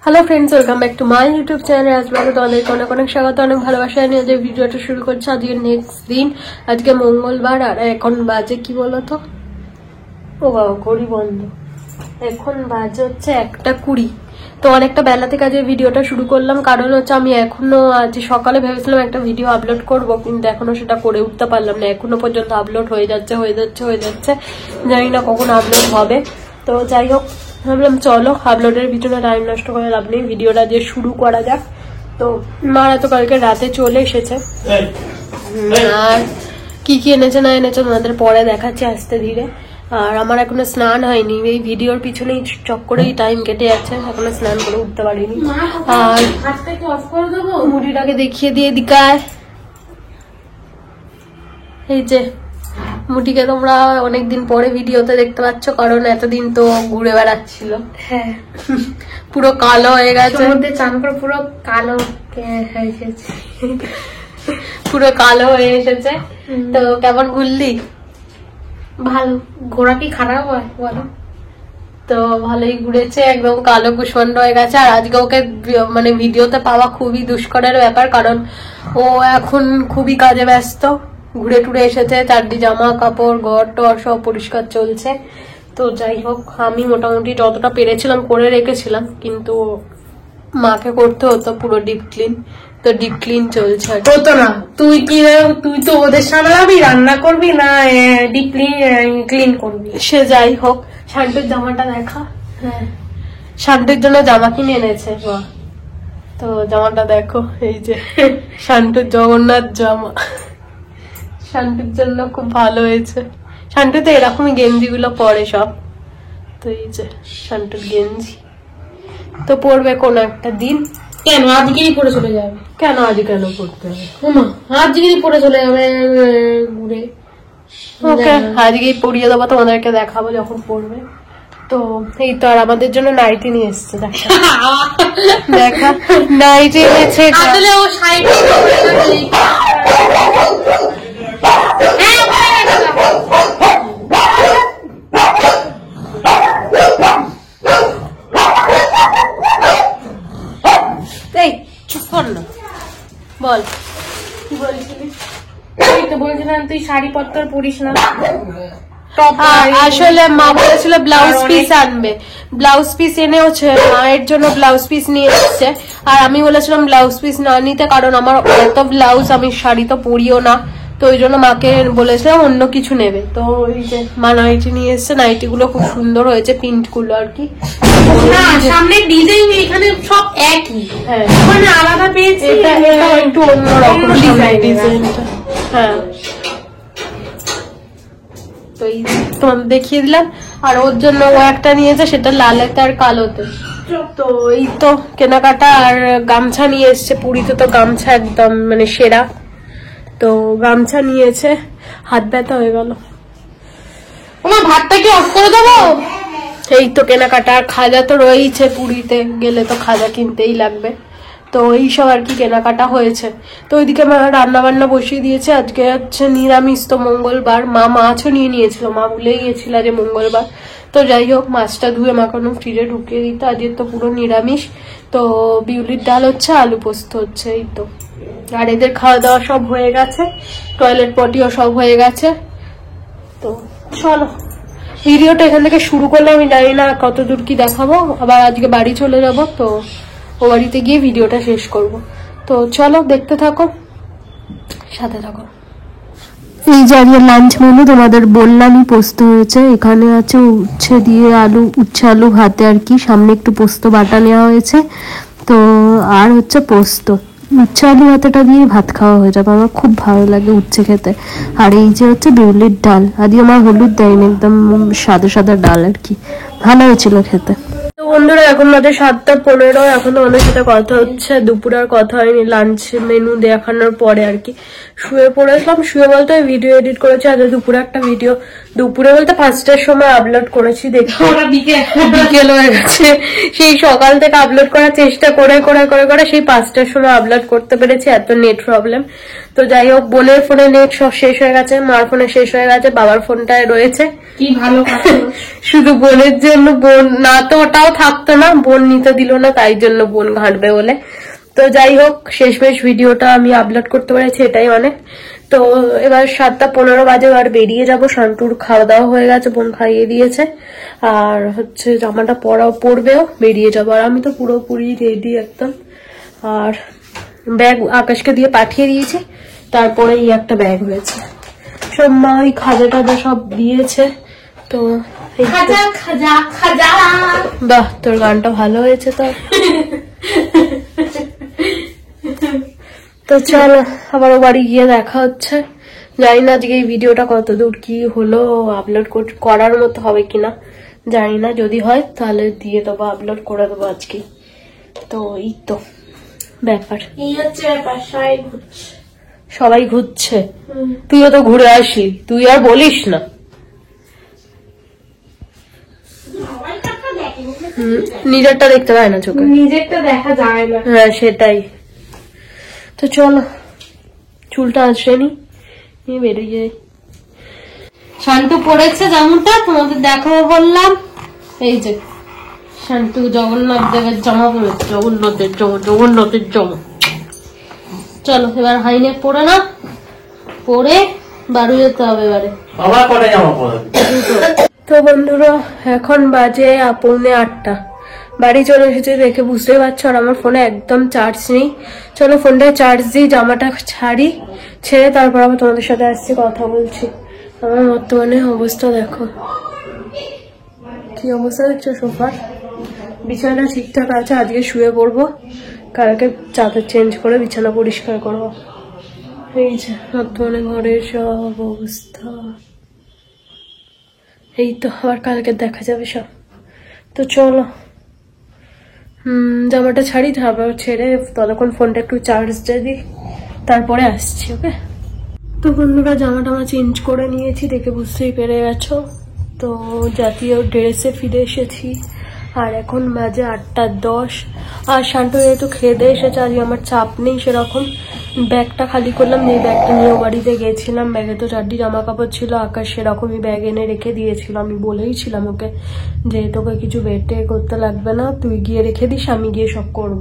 Hello friends, welcome back to my YouTube channel. आज मैं তোমাদেরকে অনেক অনেক স্বাগত, অনেক ভালোবাসা নিয়ে যে ভিডিওটা শুরু করছি। আজকে নেক্সট দিন, আজকে মঙ্গলবার, আর এখন বাজে কি বলতো, ও বাবা ঘড়ি বন্ধ, এখন বাজে হচ্ছে 1:20। তো অনেকটা বেলা থেকে আজকে ভিডিওটা শুরু করলাম, কারণ হচ্ছে আমি এখনো আজ সকালে ভেবেছিলাম একটা ভিডিও আপলোড করব, কিন্তু এখনো সেটা করে উঠতে পারলাম না। এখনো পর্যন্ত আপলোড হয়ে যাচ্ছে, জানি না কখন আপলোড হবে। তো যাই হোক, ভাবলাম চলো আপলোডের ভিতরে টাইম নষ্ট করে লাভ নেই, ভিডিওটা দিয়ে শুরু করা যাক। তো মারা তো কালকে রাতে চলে এসেছে, আর কি কি এনেছে না এনেছে তোমাদের পরে দেখাচ্ছি আস্তে ধীরে। আর আমার এখনো স্নান হয়নি, এই ভিডিওর পিছনেই চক্করেই টাইম কেটে যাচ্ছে, এখনো স্নান করে উঠতে পারিনি। আর মুড়িটাকে দেখিয়ে দিয়ে দিকায়, এই যে মুটিকে তোমরা অনেকদিন পরে ভিডিওতে দেখতে পাচ্ছ, কারণ এতদিন তো ঘুরে বেড়াচ্ছিল। হ্যাঁ, পুরো কালো হয়ে গেছে, চান করে পুরো কালো হয়ে এসেছে, পুরো কালো হয়ে এসেছে। তো কেমন ঘুরলি? ভালো। ঘোরা কি খারাপ হয় বলো? তো ভালোই ঘুরেছে, একদম কালো কুশন্ড হয়ে গেছে। আর আজকে ওকে মানে ভিডিওতে পাওয়া খুবই দুষ্করের ব্যাপার, কারণ ও এখন খুবই কাজে ব্যস্ত। ঘুরে টুরে এসেছে, চারটি জামা কাপড় ঘর টর সব পরিষ্কার চলছে। তো যাই হোক, আমি মোটামুটি যতটা পেরেছিলাম করে রেখেছিলাম, কিন্তু মাকে করতে হতো পুরো ডিপ ক্লিন। তো ডিপ ক্লিন চলছে। হতো না, তুই তো ওদের সামলাবি, রান্না করবি না ডিপ ক্লিন করবি। সে যাই হোক, শান্তির জামাটা দেখা। হ্যাঁ, শান্তির জন্য জামা কিনে এনেছে। তো জামাটা দেখো, এই যে শান্তুর জগন্নাথ জামা, শান্তির জন্য খুব ভালো হয়েছে। শান্তি তো এরকমই গেঞ্জি গুলো পরে সব। তো এই যে শান্তুর গেঞ্জি, তো পরবে কোন একটা দিন। কেন আজকেই পরে চলে যাবে? কেন আজ কেন পড়তে হবে? আজকেই পরে চলে যাবে ঘুরে। ওকে, আজকেই পরিয়ে দেবো, তোমাদেরকে দেখাবো যখন পড়বে। তো এই তো, আর আমাদের জন্য নাইটি নিয়ে এসছে, দেখা নাইটি এনেছে। আসলে ও শাড়ি চুপ কর না, বল কি বলছিলি? বলছিলাম তুই শাড়ি পত্তর পরিস না। আসলে মা বলেছিল ব্লাউজ পিস আনবে, ব্লাউজ পিস এনেওছে, মায়ের জন্য ব্লাউজ পিস নিয়ে এসছে। আর আমি বলেছিলাম ব্লাউজ পিস না নিতে, কারণ আমার এত ব্লাউজ, আমি শাড়ি তো পরিও না। তো ওই জন্য মাকে বলেছিলাম অন্য কিছু নেবে। তো ওই যে মা নাইটি নিয়ে এসছে, নাইটি গুলো খুব সুন্দর হয়েছে, প্রিন্ট গুলো আর কি। সামনে ডিজাইন এখানে সব একই, মানে আলাদা পেয়েছি, এটা একটু অন্যরকম ডিজাইনটা। হ্যাঁ, তো এই তোমাদের দেখিয়ে দিলাম। আর ওর জন্য ও একটা নিয়েছে, সেটা লালেতে আর কালোতে। তো এই তো কেনাকাটা। আর গামছা নিয়ে এসছে, পুরীতে তো গামছা একদম মানে সেরা। তো গামছা নিয়েছে, হাত ব্যথা হয়ে গেল। আমার ভাতটা কি অফ করে দেবো? এই তো কেনাকাটা। আর খাজা তো রয়েছে, পুরীতে গেলে তো খাজা কিনতেই লাগবে। তো এইসব আর কি কেনাকাটা হয়েছে। তো ওইদিকে মা রান্না বান্না বসিয়ে দিয়েছে। আজকে হচ্ছে নিরামিষ, তো মঙ্গলবার। মা মাছও নিয়ে নিয়েছিল, মা ভুলে গিয়েছিল যে মঙ্গলবার। তো যাই হোক, মাছটা ধুয়ে মাখানো ফ্রিজে ঢুকিয়ে দিত। আজকে তো পুরো নিরামিষ। তো বিউলির ডাল হচ্ছে, আলু পোস্ত হচ্ছে, এই তো। আর এদের খাওয়া দাওয়া সব হয়ে গেছে, টয়লেট পটিও সব হয়ে গেছে। তো চলো ভিডিওটা এখান থেকে শুরু করলে, আমি জানি না কতদূর কি দেখাবো। আবার আজকে বাড়ি চলে যাব, তো ও বাড়িতে গিয়ে ভিডিওটা শেষ করব। তো চলো দেখতে থাকো, সাথে থাকো। এই যে আজকে লাঞ্চ মেনু তোমাদের বললামই, পোস্ত হয়েছে। এখানে আছে উচ্ছে দিয়ে আলু, উচ্ছে আলু ভাতে আর কি, সামনে একটু পোস্ত বাটা নেওয়া হয়েছে। তো আর হচ্ছে পোস্ত, উচ্ছে আলু ভাতেটা দিয়ে ভাত খাওয়া হয়ে যাবে, আমার খুব ভালো লাগে উচ্ছে খেতে। আর এই যে হচ্ছে বিউলির ডাল, আজকে আমার হলুদ দেয়নি, একদম সাদা সাদা ডাল আর কি, ভালো হয়েছিল খেতে। তো বন্ধুরা, এখন বাজে 7:15, এখন তোমাদের সাথে কথা হচ্ছে। দুপুর আর কথা হয়নি, লাঞ্চ মেনু দেখানোর পরে আর কি। শুয়ে পড়েছিলাম। শুয়ে বলতে ভিডিও এডিট করেছি আজ দুপুরে একটা ভিডিও, দুপুরে বলতে 5টার সময় আপলোড করেছি, দেখি বিকেল হয়ে গেছে। সেই সকাল থেকে আপলোড করার চেষ্টা করে করে করে করে সেই 5টার সময় আপলোড করতে পেরেছি, এত নেট প্রবলেম। তো যাই হোক, বোনের ফোনে নেট সব শেষ হয়ে গেছে, মার ফোনে শেষ হয়ে গেছে, বাবার ফোনটায় রয়েছে। কি ভালো শুধু বোনের জন্য, বোন না তো ওটাও থাকতো না, বোন নিতে দিল না, তাই জন্য বোন ঘাঁটবে বলে। তো যাই হোক, শেষমেশ ভিডিওটা আমি আপলোড করতে পেরেছি, এটাই অনেক। তো এবার 7টা 15 বাজে, আর বেরিয়ে যাব। শান্তুর খাওয়া দাওয়া হয়ে গেছে, বোন খাইয়ে দিয়েছে, আর হচ্ছে জামাটা পরবেও, বেরিয়ে যাবো। আর আমি তো পুরোপুরি রেডি একদম। আর ব্যাগ আকাশকে দিয়ে পাঠিয়ে দিয়েছে, তারপরে এই একটা ব্যাগ হয়েছে। সব মা ওই খাজা টাজা সব দিয়েছে। তো খাজা খাজা খাজা। বাহ, তোর গানটা ভালো হয়েছে তো। তো চলো, আবার বাড়ি গিয়ে দেখা হচ্ছে। জানি না আজকে এই ভিডিওটা কতদূর কি হলো, আপলোড করার মতো হবে কিনা জানি না। যদি হয় তাহলে দিয়ে দেবো, আপলোড করে দেবো আজকে। তো এই তো ব্যাপার, এই হচ্ছে ব্যাপার। সবাই ঘুরছে, তুইও তো ঘুরে আসি, তুই আর বলিস না। নিজেরটা দেখতে পায় না চোখে, নিজেরটা দেখা যায় না। হ্যাঁ সেটাই। তো চলো, চুলটা আসে নি, বেরিয়ে যাই। শান্তু পড়েছে জামাটা, তোমাদের দেখাবো বললাম। এই যে শান্তু জগন্নাথ দেবের জামা পড়েছে, জগন্নাথের জামা। চলো এবার হাইনেক পরে না, পরে বাড়ি যেতে হবে এবারে। তো বন্ধুরা, এখন বাজে 8:45। বাড়ি চলে এসেছে, দেখে বুঝতে পারছো। আর আমার ফোনে একদম চার্জ নেই। চলো ফোনটায় চার্জ দিই, জামাটা ছাড়ি, ছেড়ে তারপর আবার তোমাদের সাথে আসছি, কথা বলছি। আমার বর্তমানে অবস্থা দেখো, কি অবস্থা দেখছো সোফার। বিছানাটা ঠিকঠাক আছে, আজকে শুয়ে পড়বো, কালকে চাদর চেঞ্জ করে বিছানা পরিষ্কার করবো। এই যে বর্তমানে ঘরের সব অবস্থা। এই তো, আবার কালকে দেখা যাবে সব। তো চলো জামাটা ছাড়ি, তারপর ছেড়ে ততক্ষণ ফোনটা একটু চার্জ দিয়ে দিই, তারপরে আসছি। ওকে। তো বন্ধুরা, জামাটা আমরা চেঞ্জ করে নিয়েছি, দেখে বুঝতেই পেরে গেছো। তো জাতীয় ড্রেসে ফিরে এসেছি, আর এখন বাজে 8:10। আর শান্ত যেহেতু খেয়ে দিয়ে এসেছে, আজকে আমার চাপ নেই সেরকম। ব্যাগটা খালি করলাম, এই ব্যাগটা নিয়ে বাড়িতে গেছিলাম। ব্যাগে তো 4টি জামা কাপড় ছিল, আকাশ সেরকমই ব্যাগ এনে রেখে দিয়েছিল। আমি বলেই ছিলাম ওকে যে তোকে কিছু বেটে করতে লাগবে না, তুই গিয়ে রেখে দিস, আমি গিয়ে সব করব।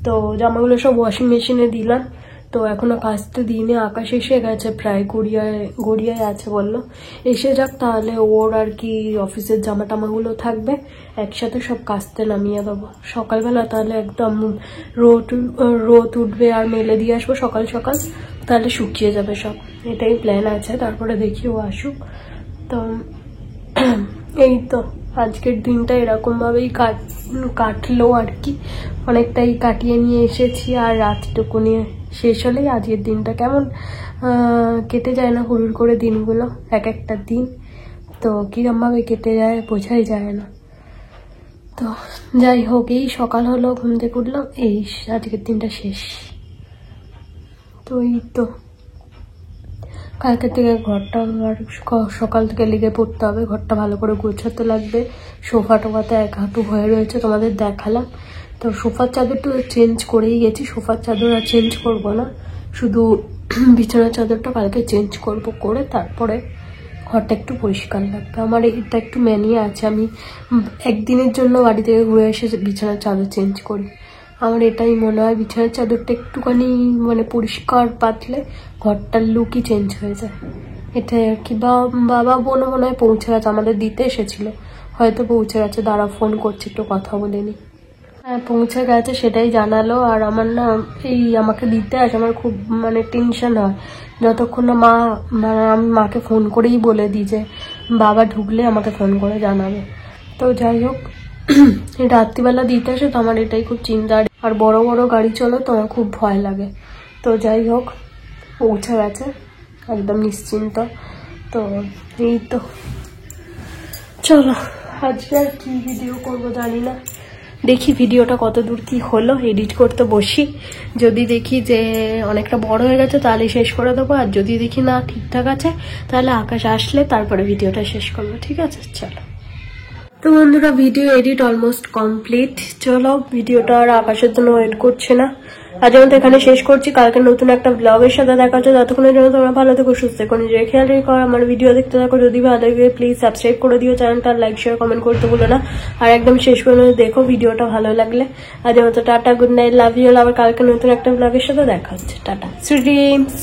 তো জামাগুলো সব ওয়াশিং মেশিনে দিলাম। তো এখনো কাচতে দিইনি, আকাশ এসে গেছে, প্রায় গড়িয়ায় আছে বললো। এসে যাক, তাহলে ওর আর কি অফিসের জামা টামাগুলো থাকবে, একসাথে সব কাচতে নামিয়ে দেবো সকালবেলা। তাহলে একদম রোদ উঠবে, আর মেলে দিয়ে আসবো সকাল সকাল, তাহলে শুকিয়ে যাবে সব। এটাই প্ল্যান আছে, তারপরে দেখি ও আসুক। তো এই তো, আজকের দিনটা এরকম ভাবেই কাটলো আর কি। অনেকটাই কাটিয়ে নিয়ে এসেছি, আর রাতটুকু নিয়ে শেষ হলেই আজকের দিনটা কেমন কেটে যায় না হুড়ুর করে দিনগুলো, এক একটা দিন তো কিরম ভাবে কেটে যায় বোঝাই যায় না। তো যাই হোক, এই সকাল হলো, ঘুম থেকে উঠলাম, এই আজকের দিনটা শেষ। তো এই তো, কালকে থেকে ঘরটা সকাল থেকে লেগে পড়তে হবে, ঘরটা ভালো করে গোছাতে লাগবে। সোফা টোফাতে এক হাঁটু হয়ে রয়েছে, তোমাদের দেখালাম। তো সোফার চাদরটা চেঞ্জ করেই গেছি, সোফার চাদর আর চেঞ্জ করবো না, শুধু বিছানার চাদরটা কালকে চেঞ্জ করব, করে তারপরে ঘরটা একটু পরিষ্কার লাগবে। আমার এটা একটু ম্যানিয়া আছে, আমি একদিনের জন্য বাড়ি থেকে ঘুরে এসে বিছানার চাদর চেঞ্জ করি। আমার এটাই মনে হয়, বিছানার চাদরটা একটুখানি মানে পরিষ্কার পাতলে ঘরটার লুকই চেঞ্জ হয়ে যায়, এটাই আর কি। বাবা বোনও মনে হয় পৌঁছে গেছে, আমাদের দিতে এসেছিল, হয়তো পৌঁছে গেছে। দাঁড়া, ফোন করছি, একটু কথা বলে নি। হ্যাঁ পৌঁছে গেছে, সেটাই জানালো। আর আমার না এই আমাকে দিতে আসে, আমার খুব মানে টেনশন হয় যতক্ষণ না আমি মাকে ফোন করেই বলে দিই যে বাবা ঢুকলে আমাকে ফোন করে জানাবে। তো যাই হোক, রাত্রিবেলা দিতে আসে, তো আমার এটাই খুব চিন্তা। আর বড় বড় গাড়ি চলো তো আমার খুব ভয় লাগে। তো যাই হোক, পৌঁছে গেছে, একদম নিশ্চিন্ত। তো এই তো, চলো আজকে আর কি ভিডিও করবো জানি না, দেখি ভিডিওটা কত দূর কি হলো, এডিট করতে বসি। যদি দেখি যে অনেকটা বড় হয়ে গেছে তাহলে শেষ করে দেবো, আর যদি দেখি না ঠিকঠাক আছে তাহলে আকাশ আসলে তারপরে ভিডিওটা শেষ করবো। ঠিক আছে, চলো। তো বন্ধুরা, ভিডিও এডিট অলমোস্ট কমপ্লিট। চলো, ভিডিওটা আর আকাশের জন্য ওয়েট করছে না, আজ আমি তো এখানে শেষ করছি। কালকে নতুন একটা ব্লগের সাথে দেখা হচ্ছে। ততক্ষণের জন্য তোমরা ভালো থেকো, সুস্থ থেকো, নিজের খেয়াল রেখো। আমার ভিডিও দেখতে থাকো। যদি ভালো লাগে প্লিজ সাবস্ক্রাইব করে দিও চ্যানেলটা, লাইক শেয়ার কমেন্ট করতে ভুলো না। আর একদম শেষ পর্যন্ত দেখো ভিডিওটা ভালো লাগলে। আজ মতো tata, good night, love you. আবার কালকে নতুন একটা ব্লগের সাথে দেখা হচ্ছে। Tata, sweet dreams.